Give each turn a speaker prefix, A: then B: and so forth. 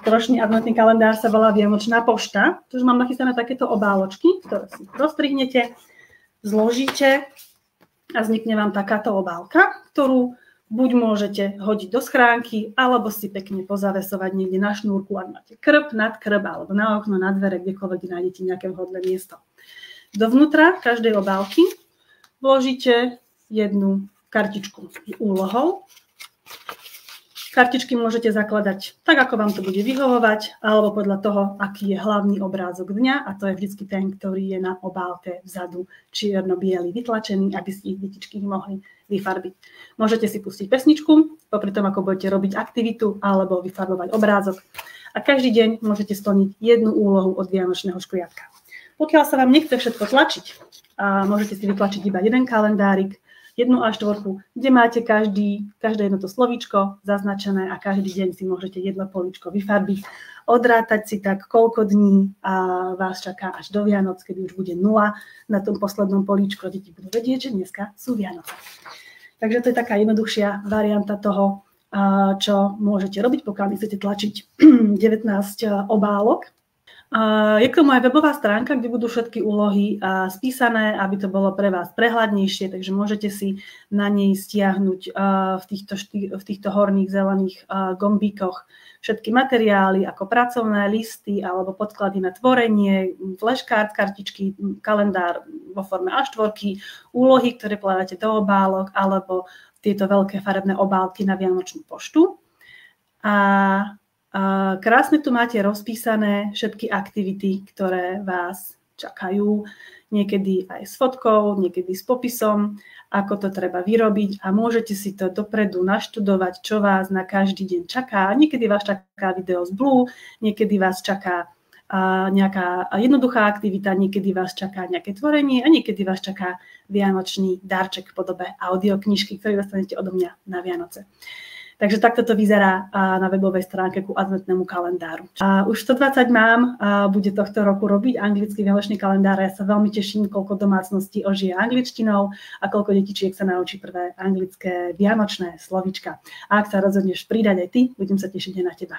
A: Ročný adventný kalendár sa volá Vianočná pošta. Takže mám nachystané takéto obáločky, ktoré si rozstrihnete, zložíte a vznikne vám takáto obálka, ktorú buď môžete hodiť do schránky, alebo si pekne pozavesovať niekde na šnúrku, ak máte krb, nad krb, alebo na okno, na dvere, kdekoľvek nájdete nejaké vhodné miesto. Dovnútra každej obálky vložíte jednu kartičku s úlohou. Kartičky môžete zakladať tak, ako vám to bude vyhovovať, alebo podľa toho, aký je hlavný obrázok dňa, a to je vždy ten, ktorý je na obálke vzadu čierno-biely vytlačený, aby si ich detičky mohli vyfarbiť. Môžete si pustiť pesničku, popri tom, ako budete robiť aktivitu, alebo vyfarbovať obrázok. A každý deň môžete splniť jednu úlohu od vianočného škriatka. Pokiaľ sa vám nechce všetko tlačiť, môžete si vytlačiť iba jeden kalendárik, 1 až 4, kde máte každé jedno to slovíčko zaznačené a každý deň si môžete jedno políčko vyfarbiť, odrátať si tak, koľko dní vás čaká až do Vianoc, kedy už bude 0 na tom poslednom políčku. Deti budú vedieť, že dneska sú Vianoce. Takže to je taká jednoduchšia varianta toho, čo môžete robiť, pokiaľ chcete tlačiť 19 obálok. Je k tomu aj webová stránka, kde budú všetky úlohy spísané, aby to bolo pre vás prehľadnejšie, takže môžete si na nej stiahnuť v týchto horných zelených gombíkoch všetky materiály ako pracovné listy alebo podklady na tvorenie, flashcard, kartičky, kalendár vo forme A4, úlohy, ktoré pokladáte do obálok alebo tieto veľké farebné obálky na vianočnú poštu. Krásne tu máte rozpísané všetky aktivity, ktoré vás čakajú, niekedy aj s fotkou, niekedy s popisom, ako to treba vyrobiť a môžete si to dopredu naštudovať, čo vás na každý deň čaká. Niekedy vás čaká video z Blue, niekedy vás čaká nejaká jednoduchá aktivita, niekedy vás čaká nejaké tvorenie a niekedy vás čaká vianočný darček v podobe audioknižky, ktorý dostanete odo mňa na Vianoce. Takže takto to vyzerá na webovej stránke ku adventnému kalendáru. Už 120 mám, bude tohto roku robiť anglický vianočný kalendár. Ja sa veľmi teším, koľko domácností ožije angličtinou a koľko detičiek sa naučí prvé anglické vianočné slovíčka. A ak sa rozhodneš pridať aj ty, budem sa tešiť aj na teba.